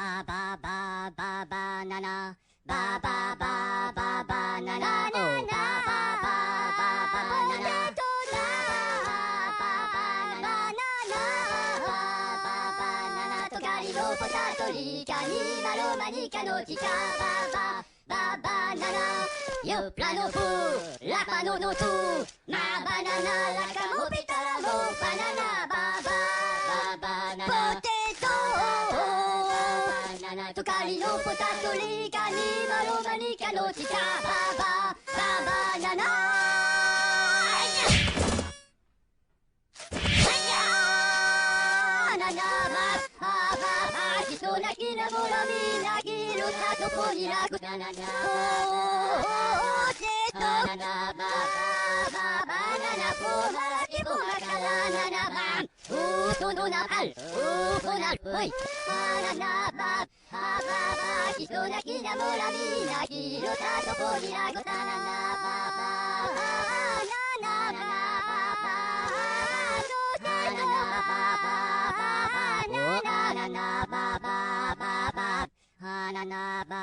バババババナナバババババナナバババババナナトカリロポタトリカニマロマニカノチカババババナナヨプラノフラパノノトマバナナラカモピタラモバナナババババナナポテトトカリのポタトリカニマロマニカノチカババババナナナナマババヒソナキナモラミナキルタトコニラクナナナオテトナナバババナナコマラキコマカラナナバウトノナパルウトナルホイナナバババヒソナキナモラミナキルタトコニラクナナババナナバナナバババ